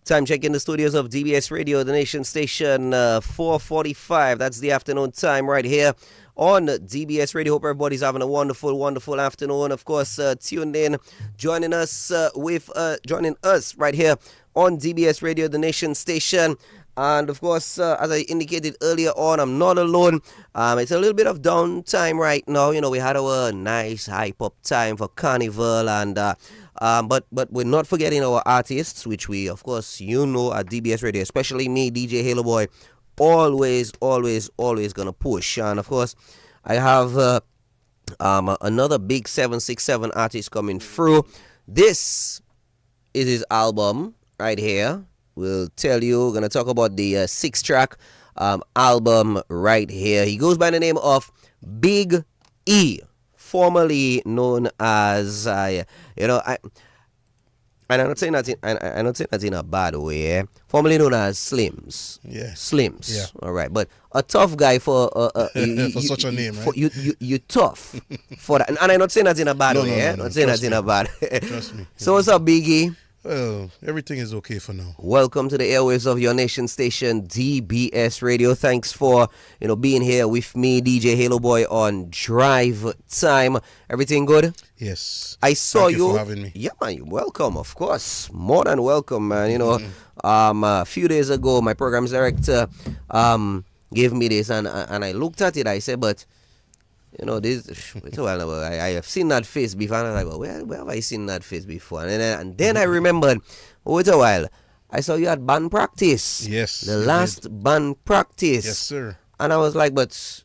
Time check in the studios of DBS Radio, the nation station, 4:45. That's the afternoon time right here on DBS Radio. Hope everybody's having a wonderful, wonderful afternoon. Of course, tuned in, joining us right here on DBS Radio, the nation station. And of course, as I indicated earlier on, I'm not alone. It's a little bit of downtime right now. You know, we had our nice hype up time for Carnival, and but we're not forgetting our artists, which we, of course, at DBS Radio, especially me, DJ Haloboy, always gonna push. And of course, I have another big 767 artist coming through. This is his album right here. We'll tell you, we're going to talk about the 6-track album right here. He goes by the name of Big E, formerly known as, I'm not saying that in a bad way, formerly known as Slims. Yeah. Slims. Yeah. All right. But a tough guy for for such a name, right? You tough for that. And I'm not saying that in a bad way. No, Not saying that in a bad Trust me. So what's up, Biggie? Well, everything is okay for now. Welcome to the airwaves of your nation station, DBS Radio. Thanks for, being here with me, DJ Haloboy, on Drive Time. Everything good? Yes. I saw Thank you for having me. Yeah, man, you're welcome, of course. More than welcome, man. A few days ago, my programs director gave me this, and I looked at it. I said, but this, it's a while now. I have seen that face before, and I was like, where have I seen that face before? And then I remembered, wait a while, I saw you at band practice. Yes. The last band practice. Yes, sir. And I was like, but,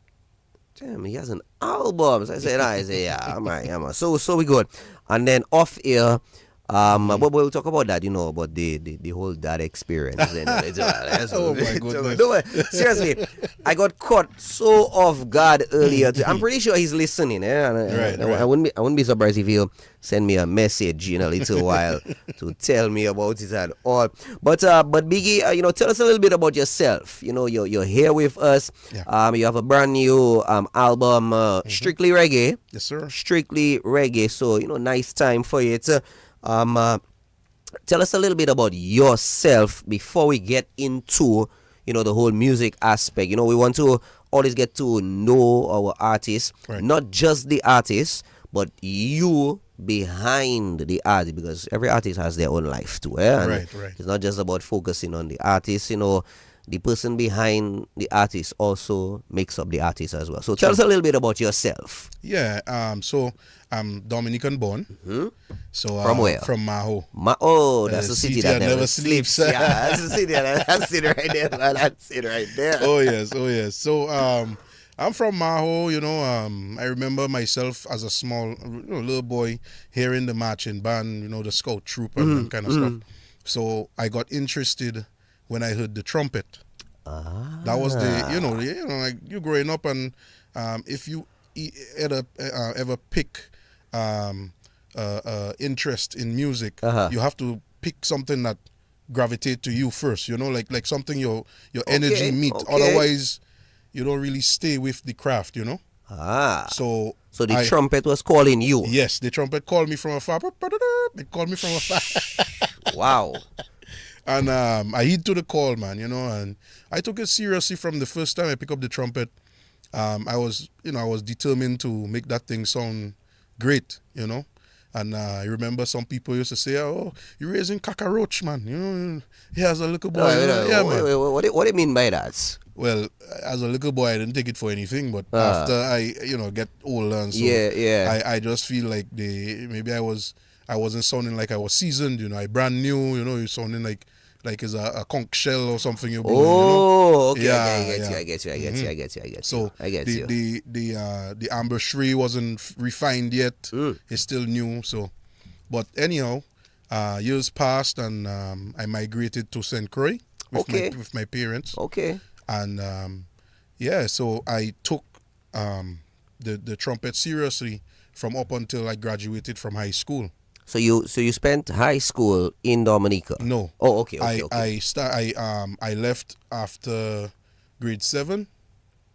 damn, he has an album. So I said, yeah, I'm right. So we good. And then off air, but we'll talk about that, about the whole dad experience. Oh my goodness. No, seriously, I got caught so off guard earlier. I'm pretty sure he's listening. Right. I wouldn't be surprised if he'll send me a message in a little while to tell me about it and all. But Biggie, tell us a little bit about yourself. You're here with us. Yeah. You have a brand new album, Strictly Reggae. Yes, sir. Strictly Reggae. So nice time for it. Tell us a little bit about yourself before we get into the whole music aspect. We want to always get to know our artists, right. Not just the artist, but you behind the artist, because every artist has their own life too. And Right. It's not just about focusing on the artist. The person behind the artist also makes up the artist as well. So tell us a little bit about yourself. Yeah. So I'm Dominican born. Mm-hmm. So From where? From Maho. That's the city that never sleeps. Yeah, that's the city. That's it right there, man. That's it right there. Oh yes. So I'm from Maho. I remember myself as a small little boy hearing the marching band, the scout troop and that kind of stuff. So I got interested when I heard the trumpet. That was like you growing up, and if you ever pick interest in music, you have to pick something that gravitate to you first. Like something your energy meet. Okay. Otherwise, you don't really stay with the craft. So the trumpet was calling you. Yes, the trumpet called me from afar. It called me from afar. Wow. And I heed to the call, man, and I took it seriously from the first time I picked up the trumpet. I was determined to make that thing sound great, And I remember some people used to say, "Oh, you're raising cockroach, man. He has a little boy." Man. What do you mean by that? Well, as a little boy, I didn't take it for anything, but after I, get older and so, I just feel like maybe I wasn't sounding like I was seasoned, I brand new, you're sounding like it's a conch shell or something you're blowing, okay. Yeah, I get you. So I get you. The embouchure wasn't refined yet. It's still new. So, but anyhow, years passed and I migrated to St. Croix with my parents. Okay. And so I took the trumpet seriously from up until I graduated from high school. So you spent high school in Dominica? No. Oh, okay. I left after grade 7.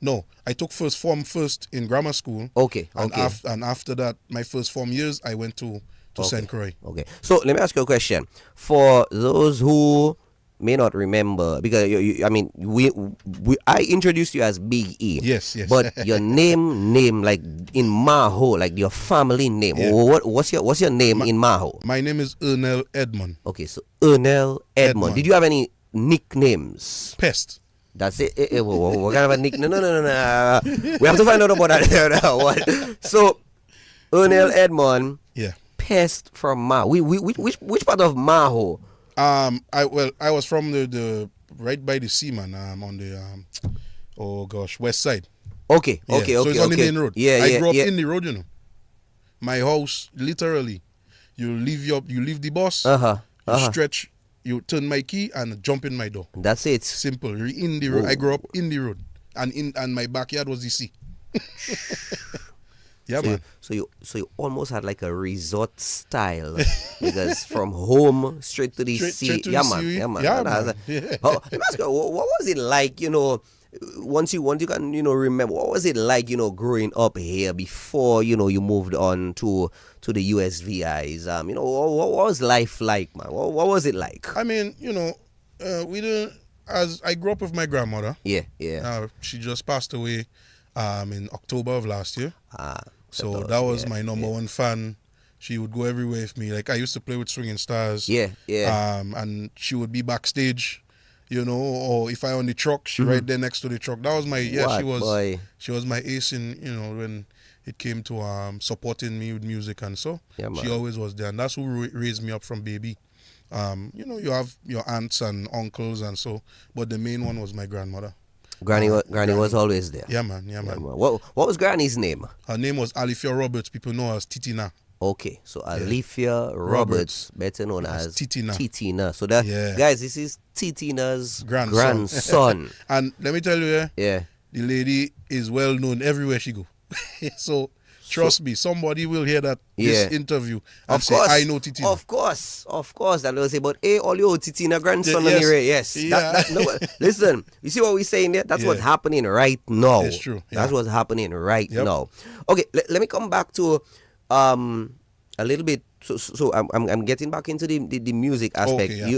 No, I took first form first in grammar school. Okay. And after that, my first form years, I went to St. Croix. Okay. So let me ask you a question. For those who may not remember because I mean I introduced you as Big E. Yes, yes. But your name like in Maho, like your family name. Yeah. What's your name in Maho? My name is Ernell Edmond. Okay, so Ernell Edmond. Did you have any nicknames? Pest. That's it. What kind of a nickname? No. We have to find out about that. What? So Ernell Edmond. Yeah. Pest from Maho. Which part of Maho? I was from the right by the sea, man. On the west side. Okay. So it's on the main road. I grew up yeah. in the road, you know. My house, literally, you leave the bus, you stretch, you turn my key and jump in my door. That's it. Simple. You're in the road. I grew up in the road, and my backyard was the sea. Yeah, man. So you almost had like a resort style because from home straight to the sea. Yeah, man. Yeah. Oh, let me ask you, what was it like, once you can, remember, what was it like, growing up here before, you moved on to the USVIs? What was life like, man? What was it like? I mean, we didn't, as I grew up with my grandmother. Yeah. She just passed away in October of last year. So that was my number one fan. She would go everywhere with me. Like I used to play with Swinging Stars. Yeah. And she would be backstage, or if I on the truck, she right there next to the truck. That was my she was my ace in when it came to supporting me with music and so. Yeah, man. She always was there, and that's who raised me up from baby. You have your aunts and uncles and so, but the main one was my grandmother. Granny was always there. Yeah, man. What was Granny's name? Her name was Alifia Roberts. People know her as Titina. Okay, so Alifia Roberts, better known as Titina. So guys, this is Titina's grandson. And let me tell you, the lady is well known everywhere she go. So trust me, somebody will hear this interview and say, I know Titina. Of course, that will say, but all your Titina grandson yes. anyway. Yes. Yeah. Listen, you see what we're saying there? That's what's happening right now. It's true. Yeah. That's what's happening right now. Okay, let me come back to a little bit. So I'm getting back into the music aspect. Okay,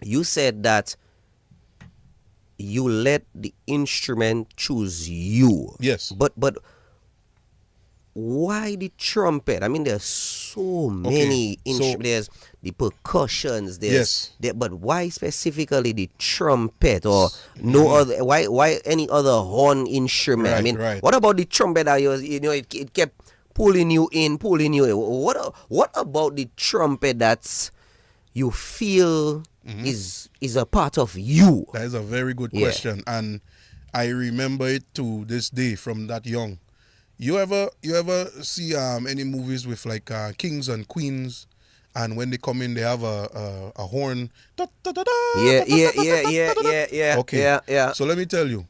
You said that you let the instrument choose you. Yes. But why the trumpet? I mean, there's so many instruments. There's the percussions. But why specifically the trumpet or no other? Why any other horn instrument? Right. What about the trumpet that it kept pulling you in? What about the trumpet that's you feel is a part of you? That is a very good question, and I remember it to this day from that young. You ever see any movies with like kings and queens, and when they come in they have a horn? Yeah. Okay. Yeah. So let me tell you,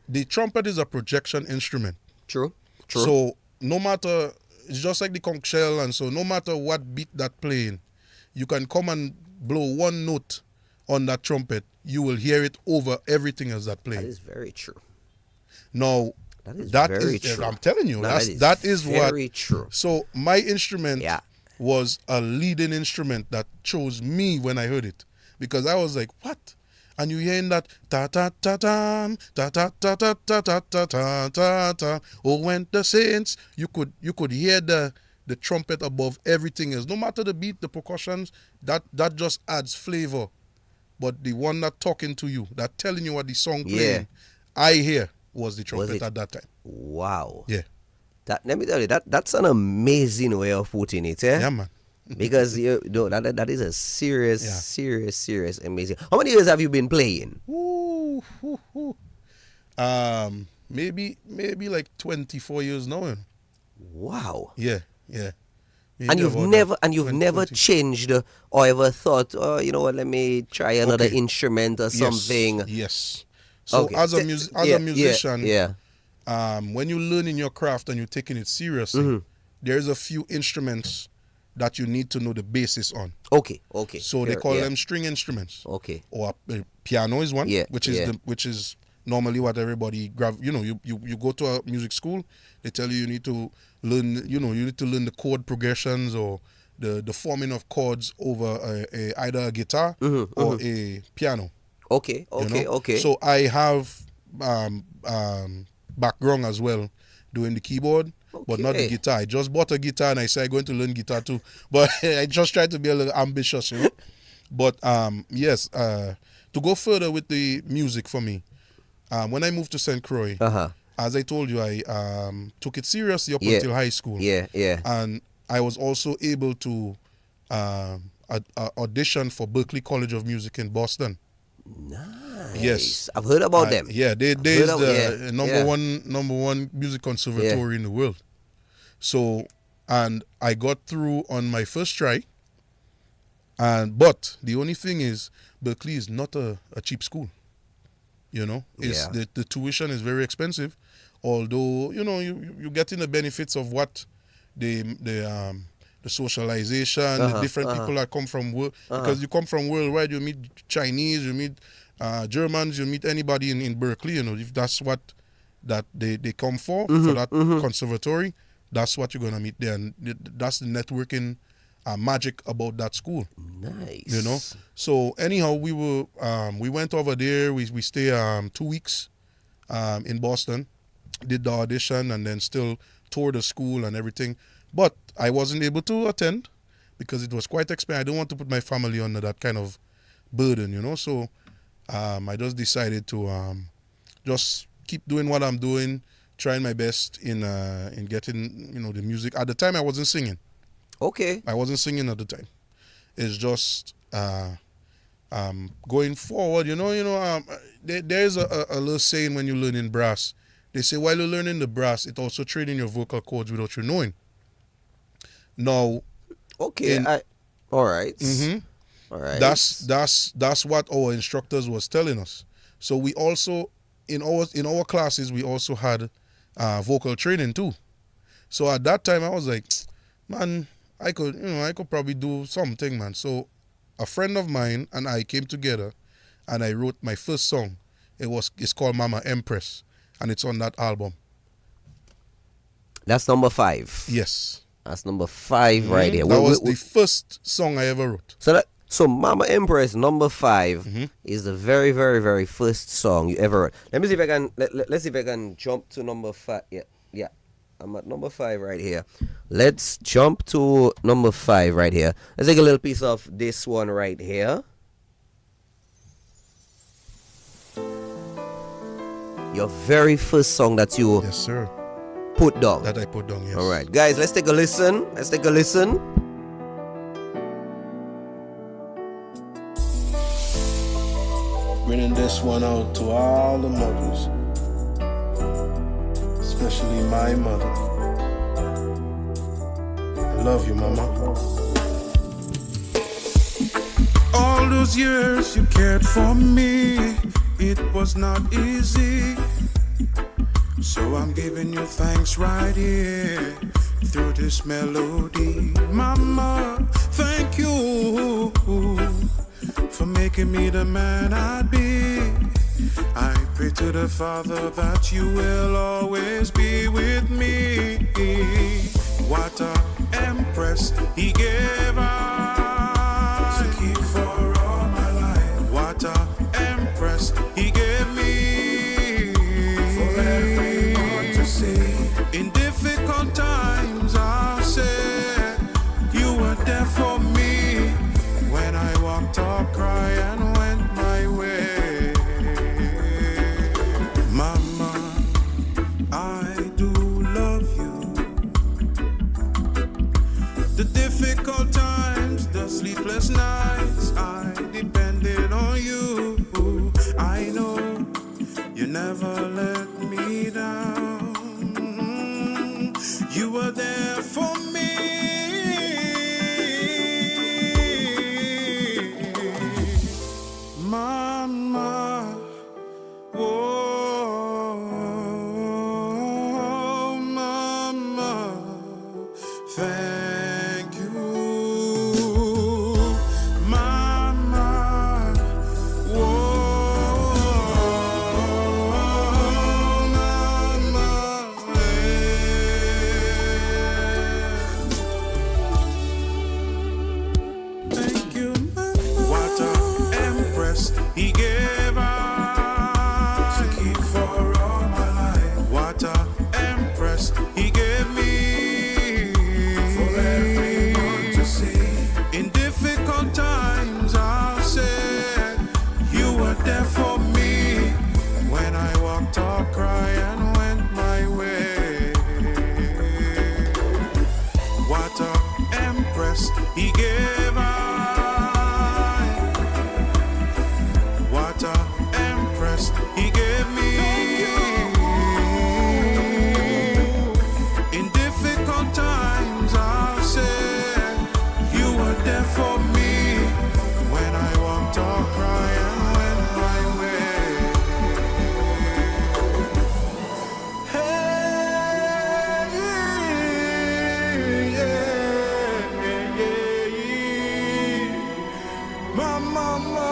the trumpet is a projection instrument. True. So no matter, it's just like the conch shell, and so no matter what beat that playing, you can come and blow one note on that trumpet, you will hear it over everything else that plays. That is very true. Now, that is very true. I'm telling you, that is very true. So my instrument was a leading instrument that chose me when I heard it, because I was like, what? And you hearing that ta ta ta tam ta ta ta ta ta ta ta ta ta ta. Oh, when the saints, you could hear the trumpet above everything else. No matter the beat, the percussions, that just adds flavor. But the one that talking to you, that telling you what the song playing, I hear was the trumpet at that time. Wow. Yeah. Let me tell you, that's an amazing way of putting it, eh? Yeah, man. Because that is a serious, amazing. How many years have you been playing? Maybe like 24 years now. Wow. Yeah. Maybe and you've never changed or ever thought, you know what, let me try another instrument or something. Yes. So as a musician, when you're learning your craft and you're taking it seriously, there's a few instruments that you need to know the basis on. Okay. So they call them string instruments. Okay. Or piano is one, which is normally what everybody you go to a music school, they tell you need to learn, you need to learn the chord progressions or the forming of chords over either a guitar or a piano. Okay. So I have background as well doing the keyboard, but not the guitar. I just bought a guitar and I said I'm going to learn guitar too. But I just tried to be a little ambitious, But yes, to go further with the music for me, when I moved to St. Croix, as I told you, I took it seriously up until high school. Yeah. And I was also able to audition for Berklee College of Music in Boston. Nice. Yes, I've heard about them. Yeah, they're the number one music conservatory in the world. So, and I got through on my first try. But the only thing is, Berklee is not a cheap school. The tuition is very expensive. Although you getting the benefits of what the socialization, the different people that come from world, because you come from worldwide, you meet Chinese, you meet Germans, you meet anybody in Berklee. If that's what that they come for that conservatory, that's what you're gonna meet there, and that's the networking magic about that school. Nice. So anyhow, we went over there. We stayed 2 weeks in Boston, did the audition, and then still toured the school and everything. But I wasn't able to attend because it was quite expensive. I don't want to put my family under that kind of burden, So I just decided to just keep doing what I'm doing, trying my best in getting the music. At the time, I wasn't singing. Okay. I wasn't singing at the time. It's just going forward. There's a little saying when you're learning brass. They say while you're learning the brass, it also training your vocal cords without you knowing. Now, okay, all right. All right. That's what our instructors was telling us. So we also in our classes we also had vocal training too. So at that time I was like, man, I could probably do something, man. So a friend of mine and I came together and I wrote my first song. It's called Mama Empress, and it's on that album. That's number 5. Yes. That's number 5 right here. That was the first song I ever wrote. So Mama Empress number 5 is the very, very, very first song you ever wrote. Let me see if I can let's see if I can jump to number 5. Yeah. I'm at number 5 right here. Let's jump to number 5 right here. Let's take a little piece of this one right here. Your very first song that you Yes, sir. put down. That I put down, yes. All right, guys, let's take a listen. Bringing this one out to all the mothers, especially my mother. I love you, Mama. All those years you cared for me, it was not easy. So I'm giving you thanks right here through this melody. Mama, thank you for making me the man I'd be. I pray to the Father that you will always be with me. What a empress he gave us to keep for all my life. What a empress he gave me for everyone to see. In difficult times I'll say you were there for me when I walked or cry and went my way. Mama, I do love you. The difficult times, the sleepless nights, I depended on you. I know you never let me down. You were there for me. Mama, oh, Mama, thank you. Mama, oh, empress, he gave I. What a empress, he gave me. In difficult times, I'll say, you were there for me. When I walked or cry and went my way. Hey, yeah. My mama,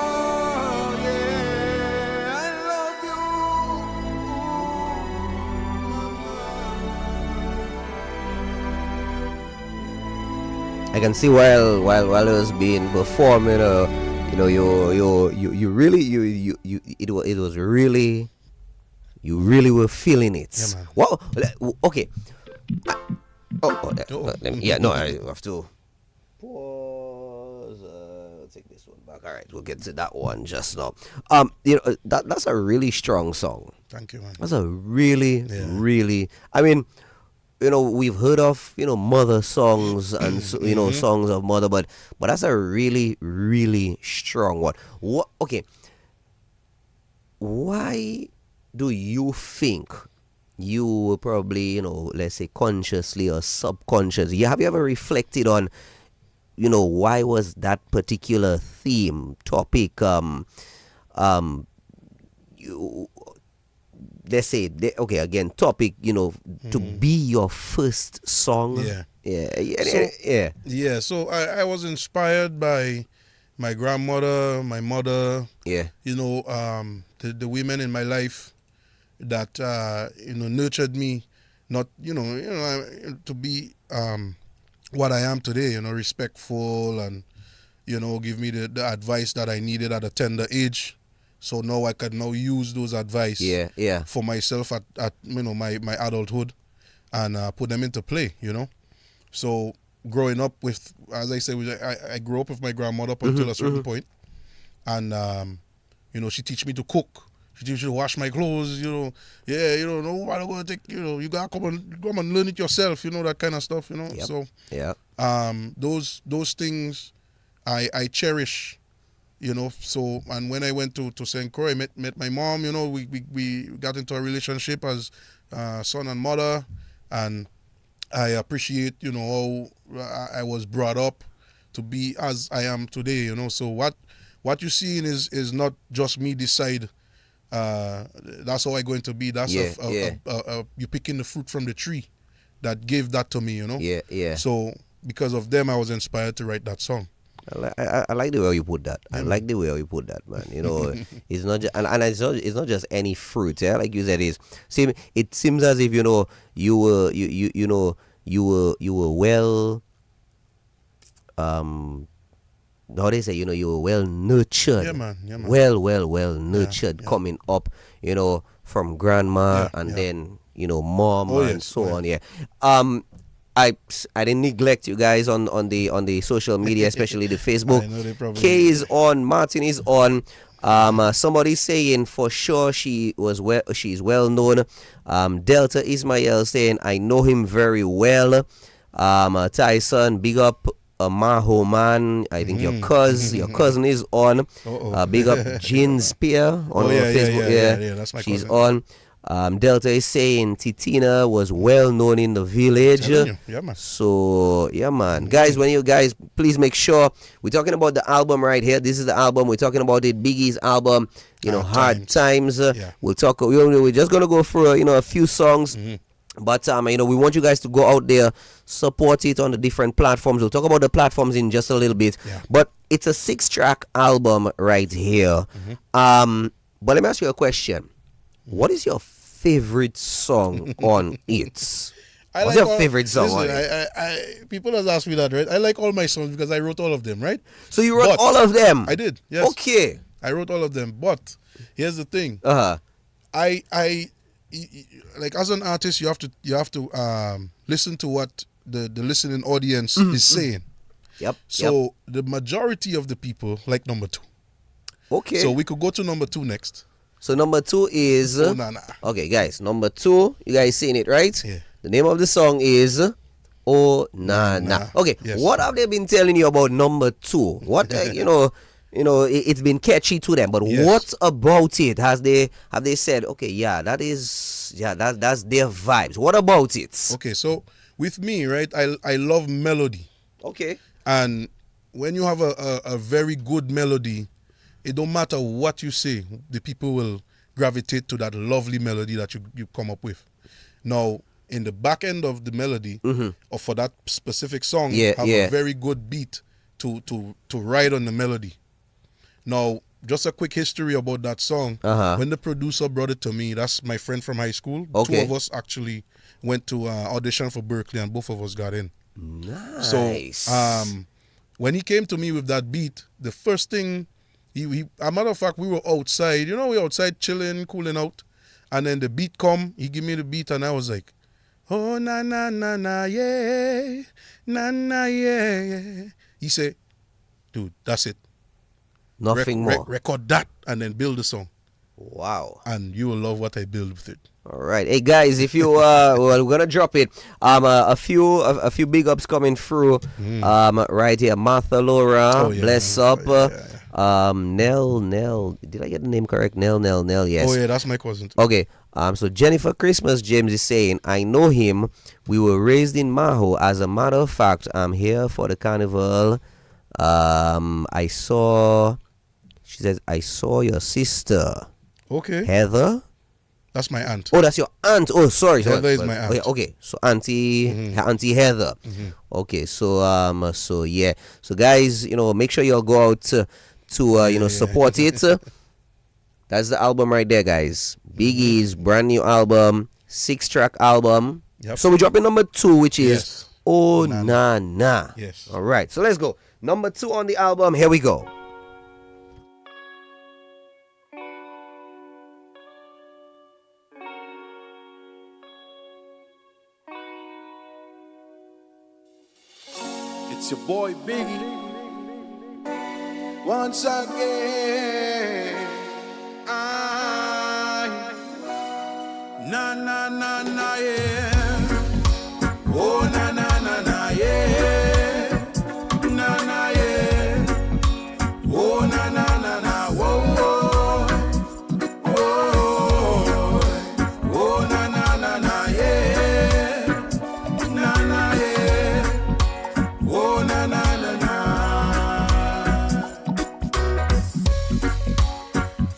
yeah, I love you. I can see while it was being performed, you really it was really, you really were feeling it. Yeah, man. Wow. Okay. I have to pause. Take this one back. All right, we'll get to that one just now. That's a really strong song. Thank you, man. That's a really. I mean, we've heard of mother songs and songs of mother, but that's a really, really strong one. What? Okay. Why do you think you probably let's say consciously or subconsciously, have you ever reflected on why was that particular theme topic let's say again topic to be your first song? So I was inspired by my grandmother, my mother, the women in my life that nurtured me, not to be what I am today, respectful, and give me the advice that I needed at a tender age. So now I can now use those advice for myself at my adulthood, and put them into play. So growing up with, as I say, I grew up with my grandmother up until a certain point, and she teach me to cook. She teach me to wash my clothes. Nobody gonna take. You gotta come and learn it yourself. That kind of stuff. Yep. So those things I cherish. So, and when I went to St. Croix, I met my mom. We got into a relationship as son and mother, and I appreciate how I was brought up to be as I am today. So what you seeing is not just me decide. That's how I'm going to be. That's you picking the fruit from the tree that gave that to me. So because of them, I was inspired to write that song. I like the way you put that. I like the way you put that, man. It's not just, and it's not just any fruit. Yeah, like you said, it seems as if you were well. How they say, you were well nurtured. Yeah, man. Well nurtured coming up, from grandma and then mom and so on. Yeah. I didn't neglect you guys on the social media, especially the Facebook. I know they probably Kay is on, Martin is on. Somebody saying for sure she's well known. Delta Ismail saying I know him very well. Tyson, big up Maho man. I think your cousin is on. Big up Jean Spear on Facebook. Yeah, that's my She's cousin. on. Delta is saying Titina was well known in the village. Yeah, man. So, yeah, man. Guys, when you guys, please make sure, we're talking about the album right here. This is the album. We're talking about it, Biggie's album, Hard Times. We'll talk, we're just going to go through, a few songs. But, we want you guys to go out there, support it on the different platforms. We'll talk about the platforms in just a little bit. Yeah. But it's a 6-track album right here. But let me ask you a question. What is your favorite song on it? What's your favorite song on it? People have asked me that, right? I like all my songs because I wrote all of them, right? So you wrote all of them? I did, yes. Okay. I wrote all of them, but here's the thing. I like as an artist, you have to listen to what the listening audience is saying. Yep. So the majority of the people like number 2. Okay. So we could go to number 2 next. So number 2 is Oh, nah. Okay, guys. Number 2, you guys seen it, right? Yeah. The name of the song is Oh nah nah. Okay, Yes. what have they been telling you about number 2? What it's been catchy to them, but Yes. what about it? Have they said, okay, that's their vibes? What about it? Okay, so with me, right, I love melody. Okay. And when you have a very good melody, it don't matter what you say, the people will gravitate to that lovely melody that you come up with. Now, in the back end of the melody, or for that specific song, have a very good beat to ride on the melody. Now, just a quick history about that song. When the producer brought it to me, that's my friend from high school. Okay. 2 of us actually went to audition for Berkeley, and both of us got in. Nice. So, when he came to me with that beat, the first thing, a matter of fact, we were outside. We were outside chilling, cooling out. And then the beat come, he give me the beat, and I was like, oh, na, na, na, na, yeah, na, na, yeah, yeah. He said, dude, that's it. Nothing more. Record that and then build the song. Wow. And you will love what I build with it. All right. Hey guys, if you we're gonna drop it. A few big ups coming through. Right here. Martha Laura, bless up. Nell, did I get the name correct? Nell, yes. Oh yeah, that's my cousin too. Okay. So Jennifer Christmas James is saying, I know him. We were raised in Maho. As a matter of fact, I'm here for the carnival. She says, I saw your sister. Okay. Heather? That's my aunt. Oh, that's your aunt. Oh, sorry. Heather is my aunt. Okay. So Auntie Heather. Okay. So yeah. So guys, make sure y'all go out to support it. That's the album right there, guys. Biggie's brand new album, 6-track album. Yep. So we're dropping number 2, which is Yes. Oh Na Na. Yes. All right. So let's go. Number 2 on the album. Here we go. It's your boy Biggie. Once again, na na na na yeah. Oh na na na na yeah. Na na yeah. Oh na na na na whoa whoa. Whoa. Oh na na na na yeah. Na na yeah. Oh na na na na.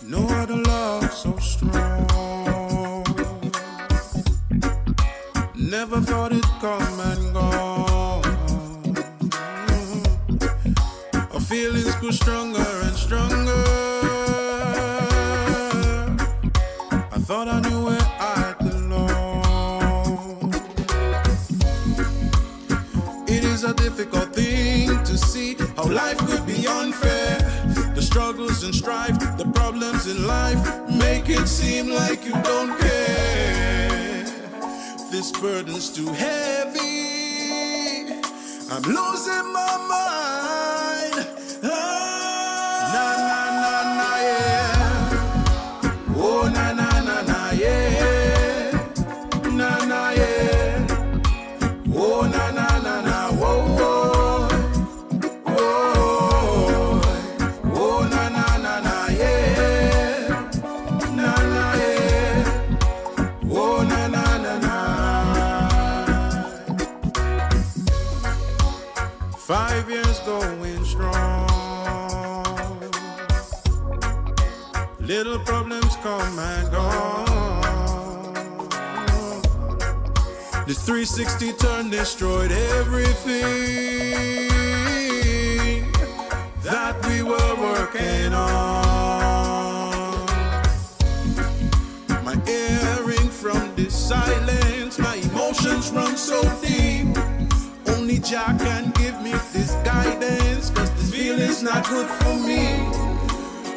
No other love so strong. Never thought it'd come and go. Our feelings grew stronger and stronger. I thought I knew where I belong. It is a difficult thing to see how life could be unfair. The struggles and strife, the problems in life make it seem like you don't care. This burden's too heavy. I'm losing my mind. Na na na na yeah. Oh na na na na yeah. Na na yeah. Oh na na na na whoa whoa. Whoa. Oh na na na na yeah. Na na yeah. Oh na na na na. 5 years going strong. Little problems come and go. This 360 turn destroyed everything that we were working on. My earring from this silence, my emotions run so deep. Only Jah can give me this guidance, cause this feeling's not good for me.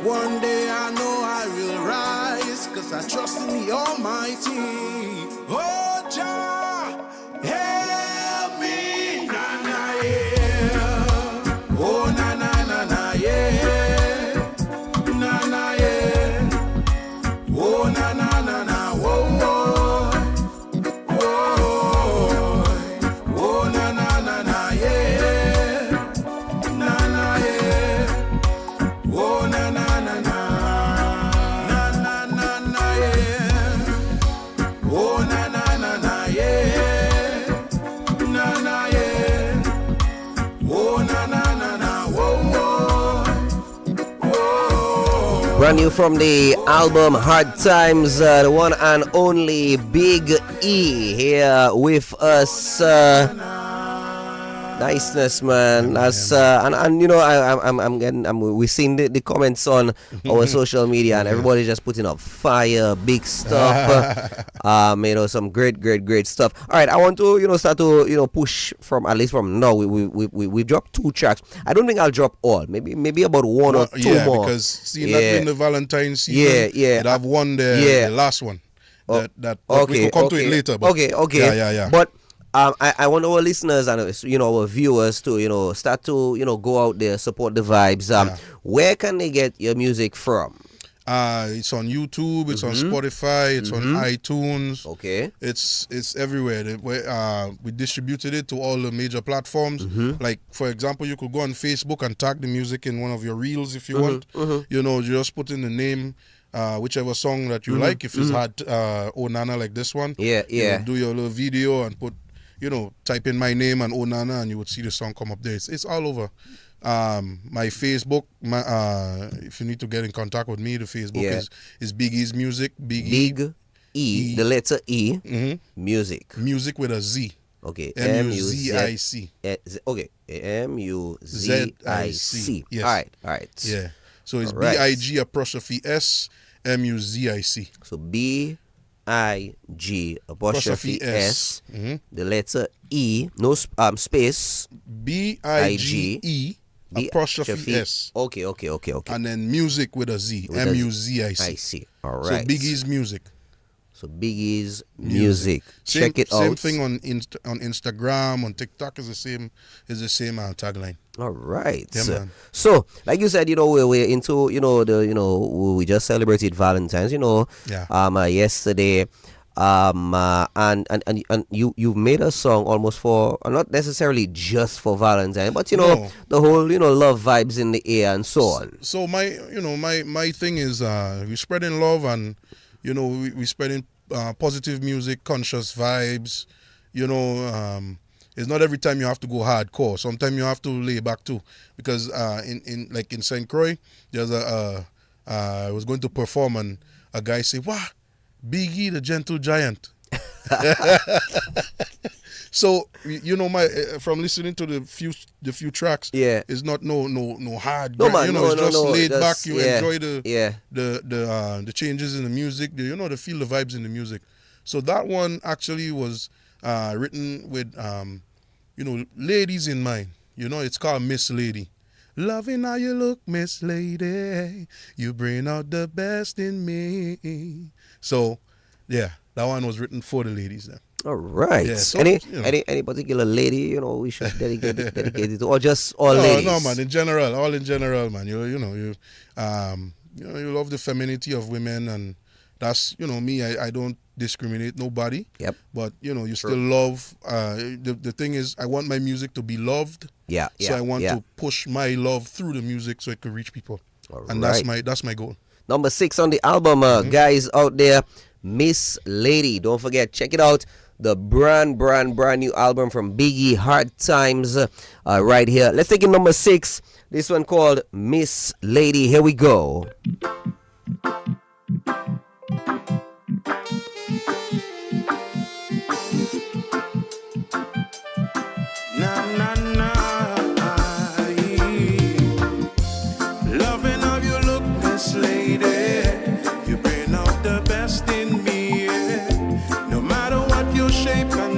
One day I know I will rise, cause I trust in the Almighty. Oh Jah, help me, na na yeah. Oh na na na na yeah. Na na yeah. Oh na na na na whoa whoa. Whoa. Oh na Brand new from the album Hard Times, the one and only Big E here with us. Niceness, man. That's and you know, we're seeing the comments on our social media, and everybody's just putting up fire, big stuff. You know, some great stuff. All right, I want to start to push from, at least from now. We dropped 2 tracks. I don't think I'll drop all. Maybe about 1 or 2 more. Because seeing that in the Valentine's season, I've won the last one. That we will come to it later. But yeah. But I want our listeners and our viewers to start to go out there, support the vibes. Where can they get your music from? It's on YouTube, it's on Spotify, it's on iTunes. Okay. It's everywhere. We distributed it to all the major platforms. Like, for example, you could go on Facebook and tag the music in one of your reels if you want. Just put in the name, whichever song that you like. If it's had Onana like this one, do your little video and put, type in my name and Onana, and you would see the song come up there. It's all over. My Facebook, if you need to get in contact with me, the Facebook is Big E's Music. Big E, the letter E, music. Music with a Z. Okay. M-U-Z-I-C. Okay. M-U-Z-I-C. Yes. All right. Yeah. So it's B-I-G apostrophe S M-U-Z-I-C. So B-I-G apostrophe S, the letter E, no space. B-I-G-E apostrophe S. Okay. And then music with a Z. M-U-Z-I-C. I see. All right. So Biggie's Music. So Biggie's Music. Check it out. Same thing on Instagram, on TikTok is the same tagline. All right. Yeah, man. So, like you said, we're into we just celebrated Valentine's, yesterday. And you made a song almost for, not necessarily just for Valentine, but the whole love vibes in the air and so on. So my thing is we're spreading love, and we spreading positive music, conscious vibes. It's not every time you have to go hardcore. Sometimes you have to lay back too, because in St. Croix, there's I was going to perform, and a guy said, "Wow, Biggie the Gentle Giant." So from listening to the few tracks, it's not no hard. It's just laid back. You enjoy the changes in the music. To feel the vibes in the music. So that one actually was written with ladies in mind. It's called Miss Lady. Loving how you look, Miss Lady. You bring out the best in me. So, yeah, that one was written for the ladies then. All right. Yeah, so, any particular lady, we should dedicate it to, or just all ladies? No, man. All in general, man. You love the femininity of women, and that's me. I don't discriminate nobody. Yep. But you still love. The thing is, I want my music to be loved. Yeah. So I want to push my love through the music so it could reach people. And that's my goal. Number 6 on the album, guys out there, Miss Lady. Don't forget, check it out. The brand new album from Biggie, Hard Times, right here. Let's take it number 6. This one called Miss Lady. Here we go.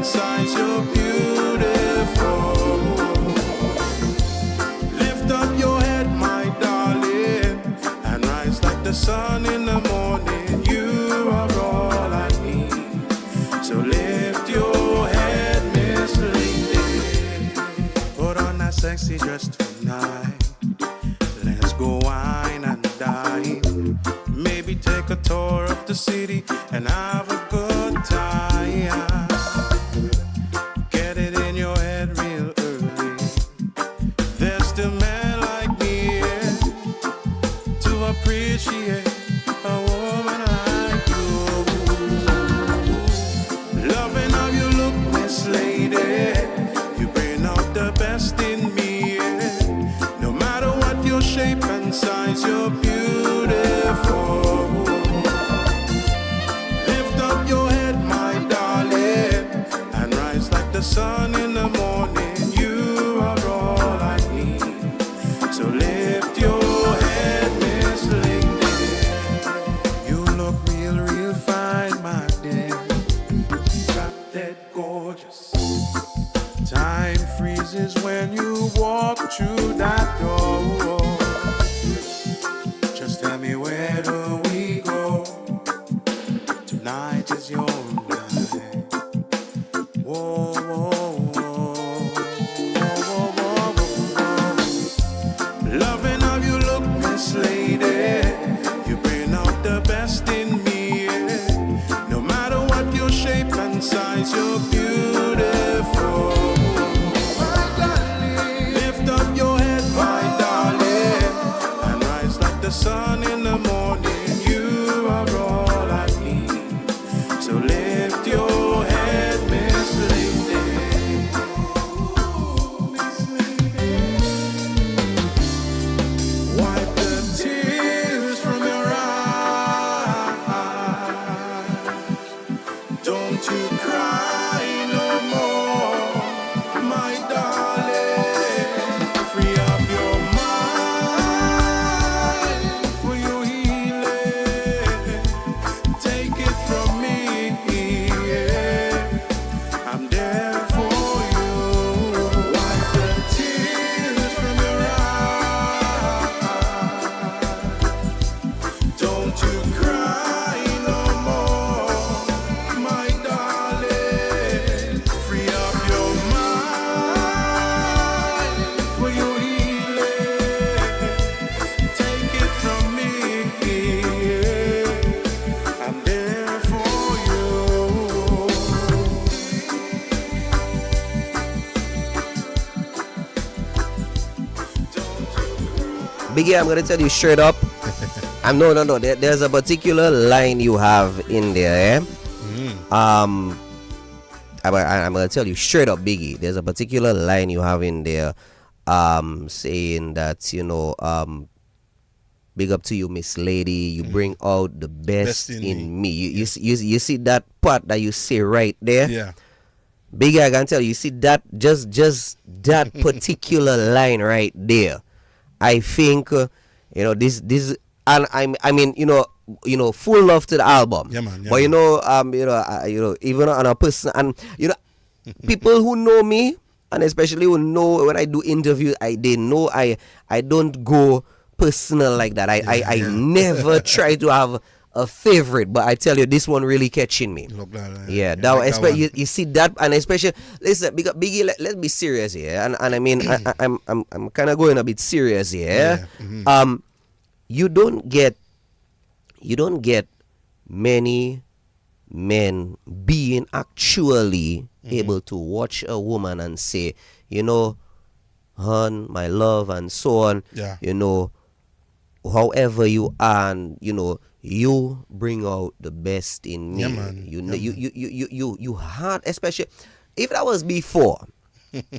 Size, you're beautiful. Lift up your head, my darling, and rise like the sun in the morning. You are all I need. So lift your head, Miss Lady. Put on that sexy dress tonight. Let's go wine and dine. Maybe take a tour of the city and have a good time. Appreciate a woman like you. Loving how you look, Miss Lady. You bring out the best in me. No matter what your shape and size, you're beautiful. beautiful. Lift up your head, my darling, and rise like the sun in the morning. You are all I need. So lift your head, Miss Lady. You look real, real fine, my dear. Drop dead gorgeous. Time freezes when you walk through that door. Just tell me, where do we go? Tonight is your night. Whoa, whoa, whoa. Whoa, whoa, whoa, whoa. Loving how you look, Miss Lady. You bring out the best in me. No matter what your shape and size, you're beautiful. The sun in the morning, you are all I need. So lift your head, Miss Lady. Wipe the tears from your eyes. Don't you cry no more, my darling. Free up your mind. Biggie, I'm gonna tell you straight up. No. There's a particular line you have in there. I'm gonna tell you straight up, Biggie. There's a particular line you have in there, saying that big up to you, Miss Lady. You bring out the best in me. You see that part that you say right there. Yeah. Biggie, I can tell you. You see that just that particular line right there. I think this and I mean full love to the album. Yeah, man. Yeah, but even on a person, and people who know me, and especially who know when I do interviews, they know I don't go personal like that. I never try to have a favorite, but I tell you, this one really catching me. Yeah, that one, especially you see that, and especially listen, because Biggie, let's be serious here, and I mean I'm kind of going a bit serious here. Yeah. You don't get many men being actually able to watch a woman and say, hon, my love, and so on. Yeah. However you are, and you bring out the best in me. Yeah, man. You hard, especially if that was before,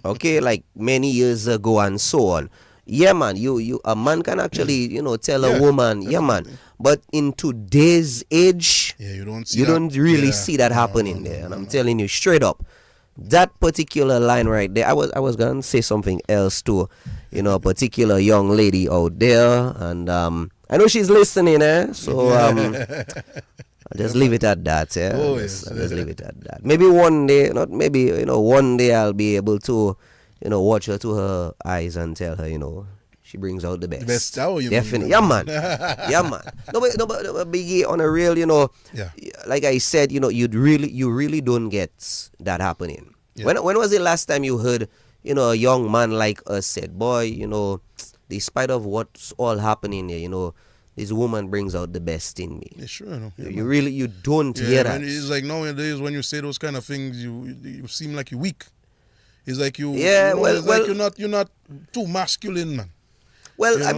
okay, like many years ago and so on. Yeah, man, a man can actually, tell a woman, definitely. Yeah, man. But in today's age, you don't really see that happening there. And I'm telling you straight up, that particular line right there, I was gonna say something else to, a particular young lady out there, and I know she's listening, so I'll just leave it at that. Yeah, I'll just leave it at that. Maybe one day, one day I'll be able to, watch her to her eyes and tell her, she brings out the best. The best, how you definitely, mean? yeah, man, yeah, man. No, but Biggie, on a real, like I said, you really don't get that happening. Yeah. When was the last time you heard, a young man like us said, boy, despite of what's all happening here, this woman brings out the best in me. Yeah, sure. Yeah, you don't hear that. It's like nowadays when you say those kind of things, you seem like you're weak. It's like you're not too masculine, man. Well, I'm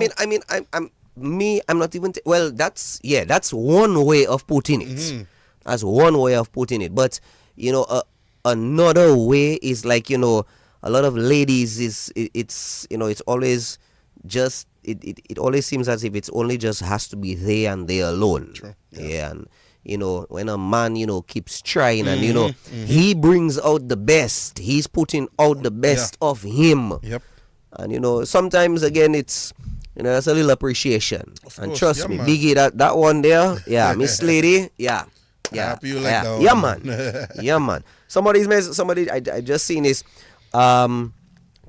not even. That's one way of putting it. Mm-hmm. That's one way of putting it. But another way is like a lot of ladies it's always just it always seems as if it's only just has to be they and they alone. True. Yeah, and when a man keeps trying and he brings out the best, he's putting out the best of him. Yep. And sometimes again it's that's a little appreciation. Of and course, trust yeah, me, man. Biggie, that one there, Miss Lady, Happy you like that yeah, one. man. Yeah, man. Somebody I just seen this.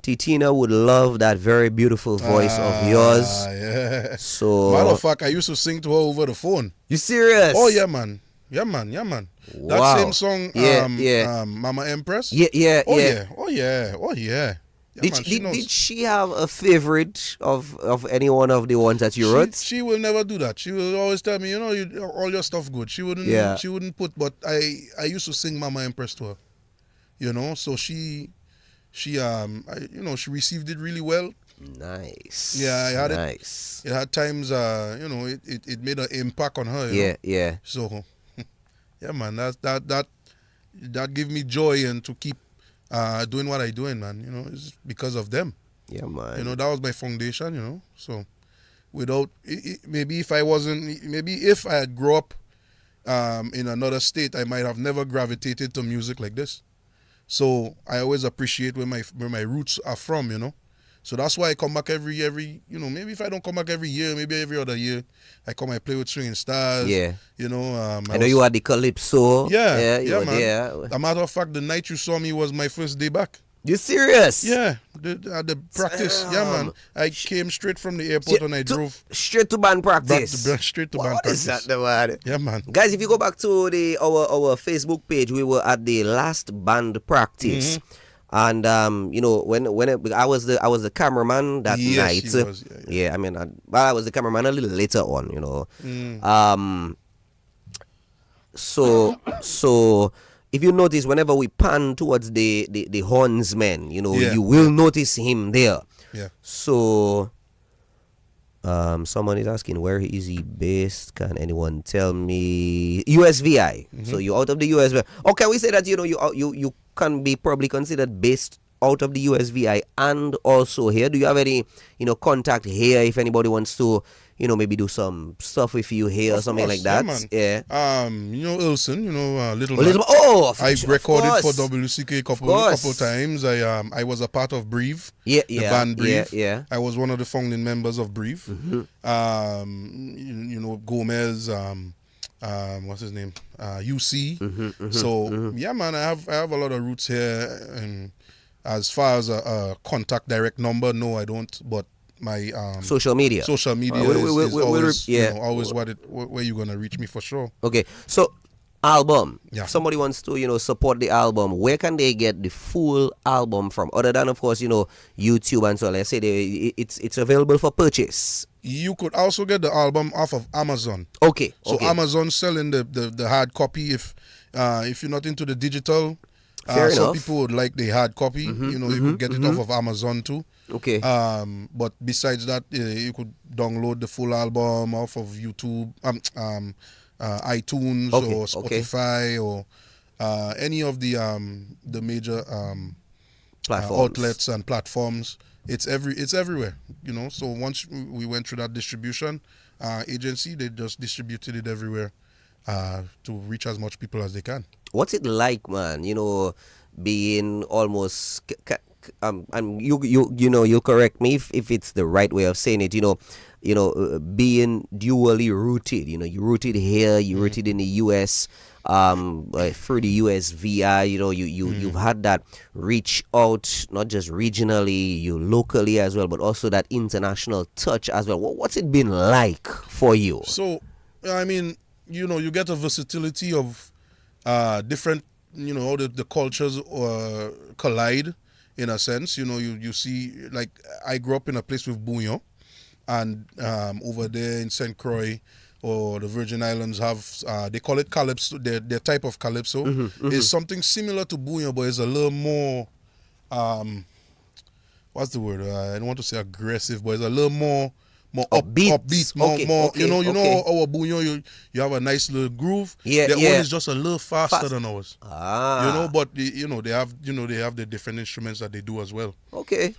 Titina would love that very beautiful voice of yours. Yeah. So Matter of fact, I used to sing to her over the phone. You serious? Oh yeah, man. Yeah, man. Wow. That same song, Yeah. Mama Empress. Yeah. Oh yeah. Yeah, Did she have a favorite of any one of the ones that you wrote? She will never do that. She will always tell me, all your stuff good. She wouldn't. Yeah. She wouldn't put. But I used to sing Mama Empress to her. So she she received it really well. Nice. Yeah, I had nice. It had times, it made an impact on her. Yeah. So, yeah, man, that give me joy and to keep doing what I doing, man. It's because of them. Yeah, man. That was my foundation. So, without maybe if I had grew up in another state, I might have never gravitated to music like this. So I always appreciate where my roots are from. So that's why I come back every maybe if I don't come back every year, maybe every other year, I play with Swinging Stars. Yeah. I know you had the Calypso. Yeah, man. Yeah. As a matter of fact, the night you saw me was my first day back. You serious? Yeah, the practice. Yeah, man. I came straight from the airport and I drove straight to band practice. Straight to band practice. What is that, man? Yeah, man. Guys, if you go back to our Facebook page, we were at the last band practice. And when I was the cameraman that night. He was, yeah. I mean, I was the cameraman a little later on. So if you notice, whenever we pan towards the hornsman, you will notice him there. Yeah. So someone is asking, where is he based? Can anyone tell me? USVI. So you're out of the USVI. Or can we say that you can be probably considered based out of the USVI and also here? Do you have any contact here if anybody wants to maybe do some stuff with you here or something like that? Yeah. Ilson, Little Man. I recorded for WCK a couple times. I was a part of Breathe. The band Breathe. Yeah. I was one of the founding members of Breathe. Gomez, what's his name? UC. So yeah, man, I have a lot of roots here. And as far as a contact direct number, no, I don't. But my social media is always always where you're gonna reach me for sure. Okay, so album. Yeah. If somebody wants to support the album, where can they get the full album from? Other than of course YouTube and so. Let's say it's available for purchase. You could also get the album off of Amazon. Okay. So Amazon selling the hard copy if you're not into the digital. Some people would like the hard copy. You could get it off of Amazon too. Okay. But besides that, you could download the full album off of YouTube, iTunes or Spotify or any of the major outlets and platforms. It's everywhere. So once we went through that distribution agency, they just distributed it everywhere to reach as much people as they can. What's it like, man? Being almost and you correct me if it's the right way of saying it. Being dually rooted. You're rooted here, you're rooted in the US. Through the USVI, you've had that reach out, not just regionally, locally as well, but also that international touch as well. What's it been like for you? So, I mean, you get a versatility of different, how the cultures collide in a sense. You see, like, I grew up in a place with Bouillon, and over there in St. Croix or the Virgin Islands have, they call it calypso. Their type of calypso is something similar to Bouillon, but it's a little more, what's the word? I don't want to say aggressive, but it's a little more upbeat, our Bouillon, you have a nice little groove. Their one is just a little faster than ours. But they have the different instruments that they do as well. Okay.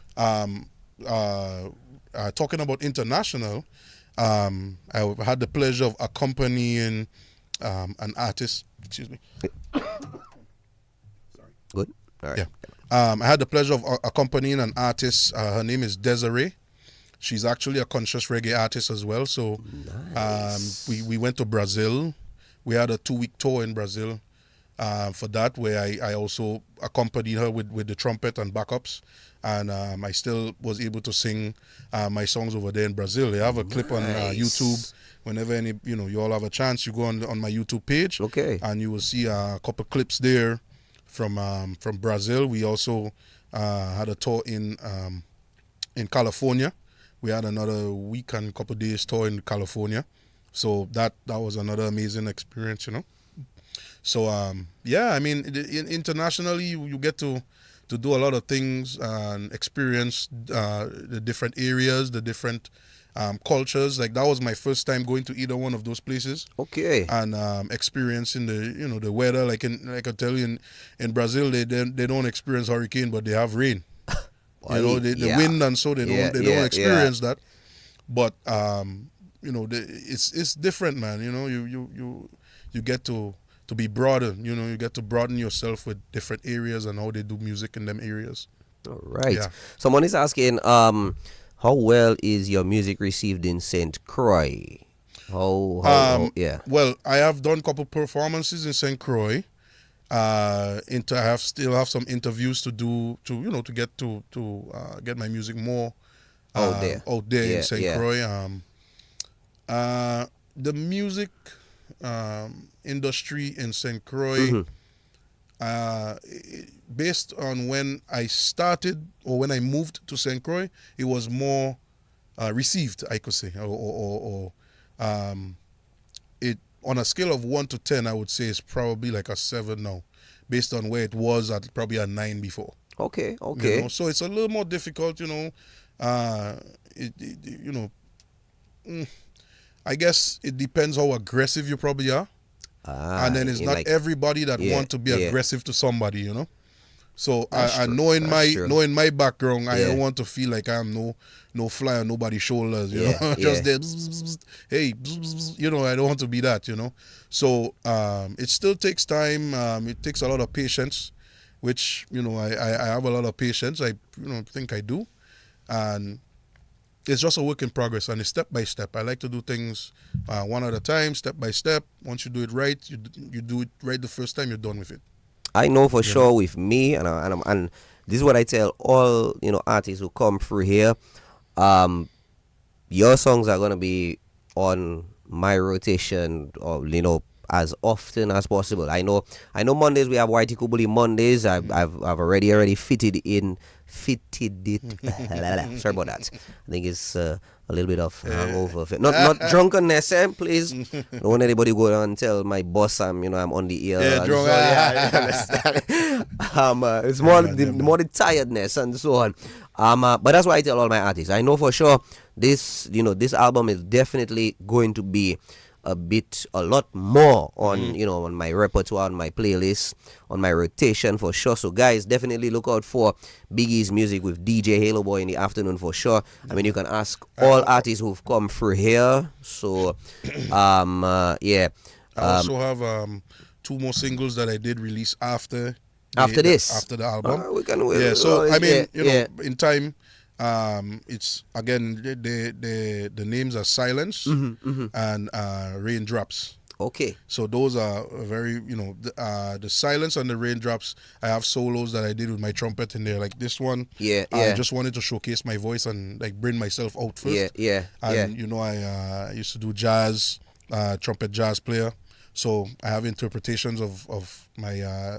talking about international, I had the pleasure of accompanying an artist. Excuse me. Good. All right. Yeah. I had the pleasure of accompanying an artist. Her name is Desiree. She's actually a conscious reggae artist as well. So Nice. we went to Brazil. We had a 2-week tour in Brazil for that, where I also accompanied her with the trumpet and backups. And I still was able to sing my songs over there in Brazil. They have a clip on YouTube. Whenever you all have a chance, you go on my YouTube page. Okay. And you will see a couple clips there from Brazil. We also had a tour in California. We had another week and couple days tour in California. So that was another amazing experience, So yeah, I mean, internationally you get to do a lot of things and experience the different areas, the different cultures. Like that was my first time going to either one of those places. Okay. And experiencing the weather. Like I tell you, in Brazil they don't experience hurricane, but they have rain. The wind, and so they don't experience that. But it's different, man. You get to be broader. You get to broaden yourself with different areas and how they do music in them areas. All right. Yeah. Someone is asking, how well is your music received in St. Croix? Yeah. Well, I have done a couple performances in St. Croix. I still have some interviews to do to get to get my music more out there in St. Croix. The music industry in St. Croix, based on when I started or when I moved to St. Croix, it was more received, I could say, or it on a scale of 1 to 10, I would say it's probably like a 7 now, based on where it was at probably a 9 before. Okay. So it's a little more difficult, I guess it depends how aggressive you probably are. And then it's not everybody that want to be aggressive to somebody, So knowing my background, I don't want to feel like I'm no fly on nobody's shoulders, just there, hey, I don't want to be that, So it still takes time. It takes a lot of patience, which I have a lot of patience. I think I do, and it's just a work in progress, and it's step by step. I like to do things one at a time, step by step. Once you do it right, you do it right the first time, you're done with it. I know for sure with me, and this is what I tell all artists who come through here. Your songs are gonna be on my rotation, or as often as possible. I know Mondays we have Whitey Kubuli Mondays. I've already fitted it. Sorry about that. I think it's a little bit of hangover. Not drunkenness, please. Don't want anybody go down and tell my boss I'm on the ear. Yeah, drunk. You understand? It's more the tiredness and so on. But that's why I tell all my artists. I know for sure this album is definitely going to be a lot more on on my repertoire, on my playlist, on my rotation for sure. So guys, definitely look out for Biggie's music with DJ Haloboy in the afternoon for sure. I mean, you can ask all artists who've come through here. So I also have 2 more singles that I did release after the album. So I mean, in time. It's again the names are Silence and Raindrops. Okay. So those are very the Silence and the Raindrops. I have solos that I did with my trumpet in there, like this one. I just wanted to showcase my voice and like bring myself out first. And I used to do jazz, trumpet jazz player. So I have interpretations of my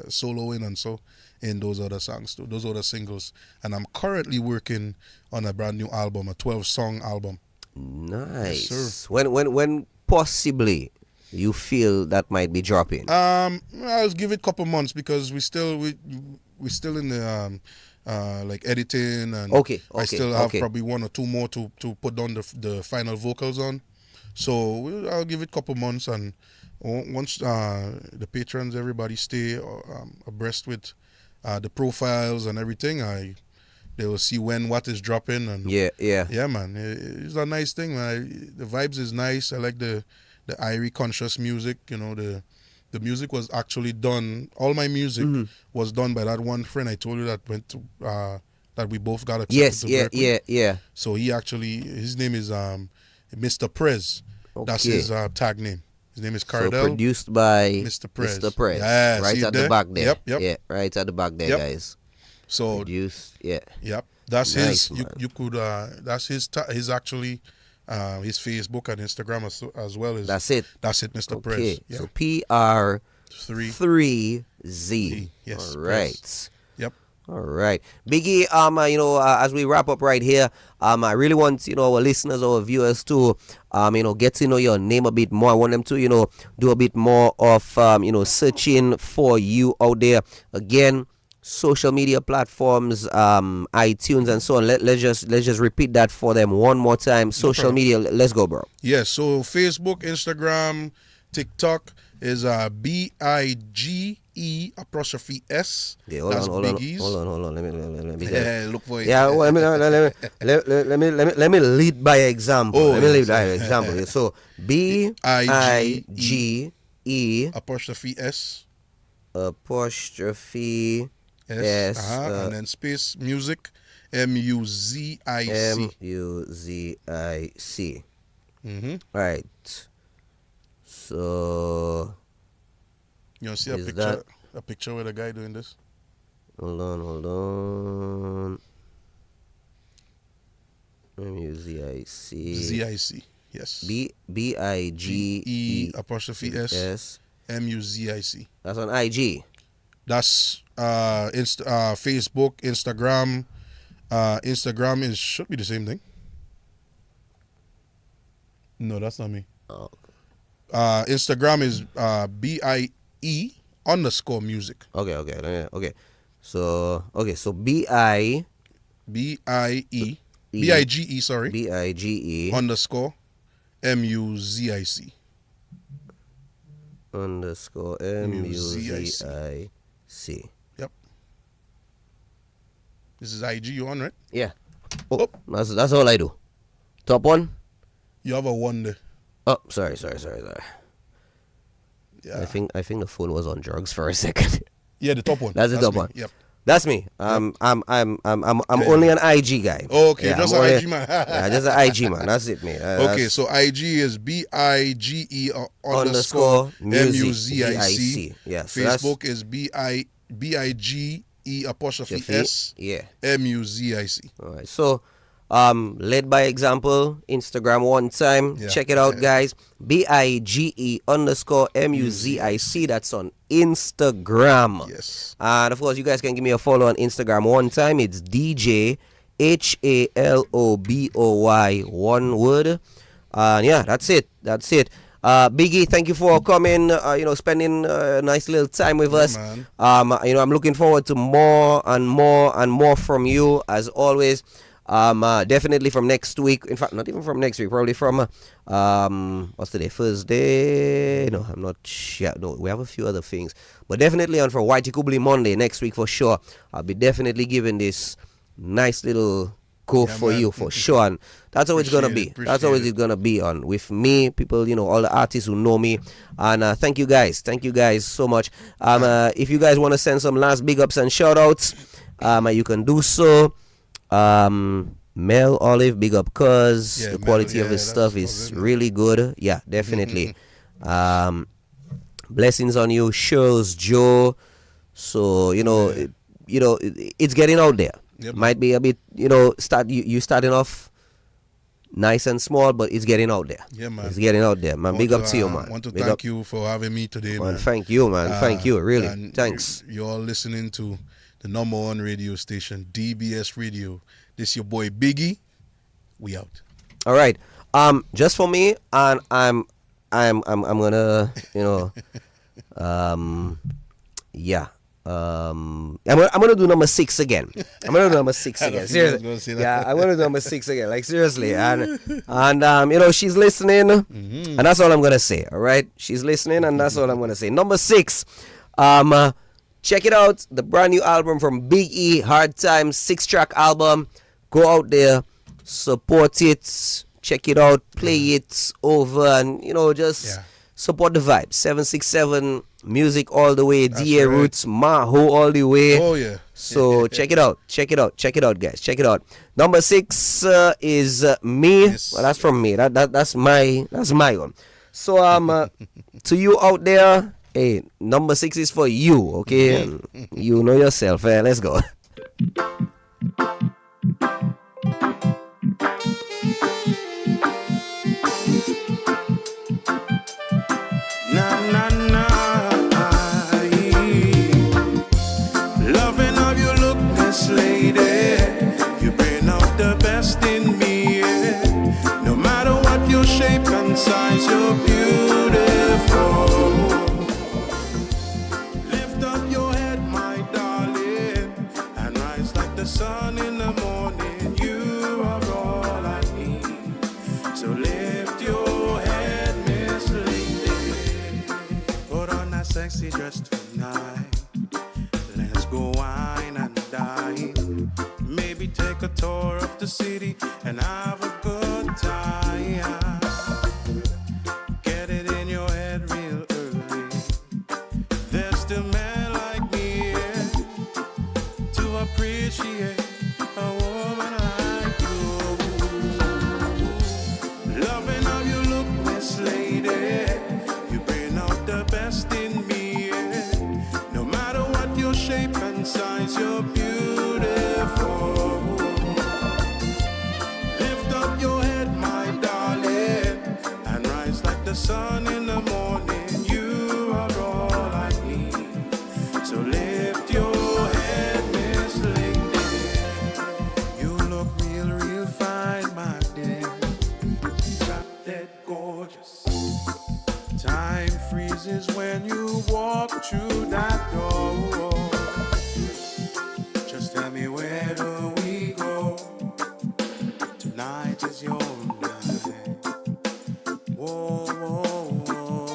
soloing and so in those other songs, those other singles. And I'm currently working on a brand new album, a 12-song album. Nice. Yes, sir. When possibly you feel that might be dropping? I'll give it a couple months because we still in the like editing, and I still have probably 1 or 2 more to put down the final vocals on. So I'll give it a couple months, and once the patrons, everybody stay abreast with the profiles and everything, They will see when what is dropping, and yeah, man. It's a nice thing, man. The vibes is nice. I like the Irie conscious music. You know, the music was actually done. All my music was done by that one friend I told you that went to that we both got accepted to Berkeley. Yeah. So his name is Mr. Prez. Okay. That's his tag name. His name is Cardell. So produced by Mr. Prez. Mr. Prez. Yeah, right at the back there. Yep. Yeah, right at the back there, guys. So produced, Yep. That's nice, his. You could. That's his actually. His Facebook and Instagram as well as. That's it, Mr. Prez. Okay. Yeah. So PR 3Z. Yes. All right. Prez. Yep. All right, Biggie. As we wrap up right here, I really want our listeners, our viewers to, get to know your name a bit more. I want them to, do a bit more of, searching for you out there. Again, social media platforms, iTunes and so on. Let's just repeat that for them one more time. Social media. Let's go, bro. Yes. So Facebook, Instagram, TikTok is BIGE''S. Yeah, hold on. Let me look for it. Yeah, well, let me lead by example. Oh, let me lead by example. So BIGE ''S. S, and then space music MUZIC. Right. So you want to see a picture with a guy doing this? Hold on. MUZIC. ZIC. Yes. BIGE''S MUZIC. That's on IG. That's Facebook, Instagram. Instagram should be the same thing. No, that's not me. Oh. Instagram is BIE_music. Okay. So BIGE. Sorry. BIGE _MUZIC. _MUZIC. Yep. This is IG you on, right? Yeah. Oh. That's all I do. Top one. You have a one there. Oh, sorry. Yeah. I think the phone was on drugs for a second. Yeah, the top one. That's the top me. one. Yep. That's me. I'm only an IG guy. Oh, okay, yeah, just an IG man. Yeah, just an IG man. That's it, man. Okay, so IG is BIGE _MUZIC. Yeah. So Facebook is BIGE''S MUZIC. All right. So, led by example, Instagram one time. Yeah. Check it out, guys. BIGE_MUZIC. That's on Instagram. Yes. And of course, you guys can give me a follow on Instagram one time. It's DJ Haloboy, one word. And yeah, that's it. Biggie, thank you for coming, spending a nice little time with us. Man. I'm looking forward to more and more from you as always. Definitely from next week. In fact, not even from next week. Probably from what's today? Thursday? No, I'm not sure. No, we have a few other things, but definitely on for Whitey Kubli Monday next week for sure. I'll be definitely giving this nice little go for you for sure, and that's how it's gonna be. That's how it's gonna be on with me, people. All the artists who know me, and thank you guys so much. If you guys want to send some last big ups and shout outs, you can do so. Mel Olive, big up, cause the quality of his stuff is really good. Yeah, definitely. Blessings on you, Shirls, Joe. So it's getting out there. Yep. Might be a bit, you starting off nice and small, but it's getting out there. Yeah, man. It's getting out there, man. Big up to you, man. I want to big thank up. you for having me today, man. Thank you, man. Thank you, really. Thanks. You're all listening to the #1 radio station, DBS Radio. This your boy Biggie. We out. All right. Just for me, and I'm gonna, yeah. I'm gonna do number 6 again. Seriously. Yeah, I'm gonna do number 6 again. Like seriously. And she's listening, and that's all I'm gonna say. All right, she's listening, and that's all I'm gonna say. Number 6, Check it out. The brand new album from Big E, Hard Times, 6-track album. Go out there, support it, check it out, play it over, and just support the vibe. 767 music all the way, DA right. Roots, Maho all the way. Oh yeah. So check it out, guys, check it out. Number 6 is me. Yes. Well, that's from me. That's my one. So to you out there, hey, number 6 is for you, okay? You know yourself. Let's go. Na na na, loving how you look, Miss Lady. You bring out the best in me. No matter what your shape and size, you're beautiful. Lift up your head, my darling, and rise like the sun in the morning. You are all I need. So lift your head, Miss Lady. Put on that sexy dress tonight. Let's go wine and dine. Maybe take a tour of the city and have a good time. Get it in your head real early. There's still men like me to appreciate a woman like you. Loving how you look, Miss Lady. You bring out the best in me. No matter what your shape and size, you're beautiful. Lift up your head, my darling, and rise like the sun in the morning. You are all I need. So lift your head, Miss Lady. You look real fine, my dear. Drop dead gorgeous. Time freezes when you walk through that door. Just tell me, where do we go? Tonight is your night. Whoa, whoa, whoa.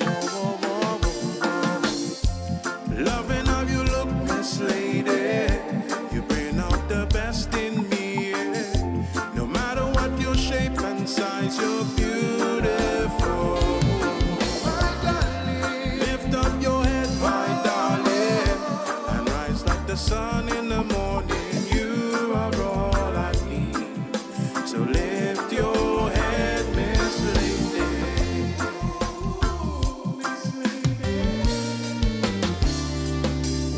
Whoa, whoa, whoa, whoa. Loving how you look, Miss Lady. You bring out the best in me. No matter what your shape and size, you're beautiful. Lift up your head, my darling, and rise like the sun in the morning. You are all I need. So lift your head, Miss Lady.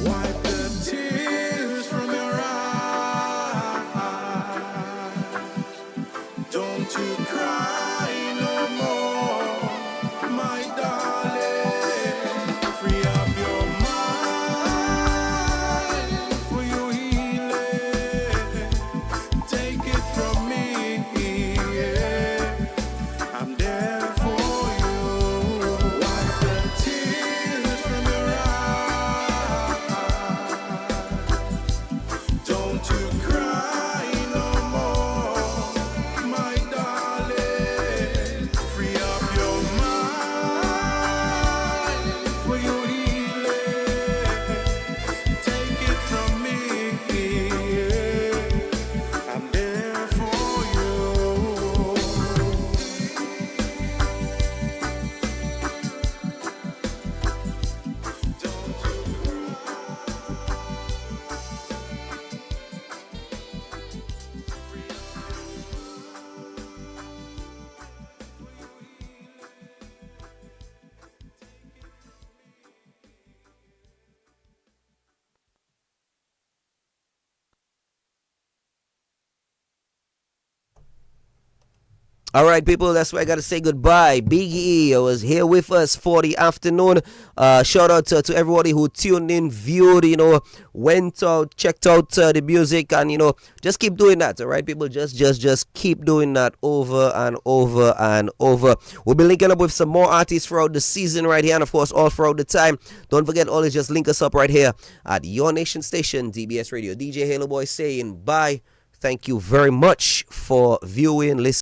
Wipe the tears from your eyes. Don't you cry no more, my darling. Free up your mind for your healing. Take it from me, yeah. I'm there for you. Wipe the tears from your eyes. Don't you cry no more, my darling. Free up your mind for your healing. Take it from me, yeah. I'm there for you. All right, people, that's where I got to say goodbye. Big E was here with us for the afternoon. Shout out to everybody who tuned in, viewed, went out, checked out the music, and, just keep doing that, all right, people? Just keep doing that over and over and over. We'll be linking up with some more artists throughout the season right here, and, of course, all throughout the time. Don't forget, always just link us up right here at your nation station, DBS Radio. DJ Haloboy saying bye. Thank you very much for viewing, listening.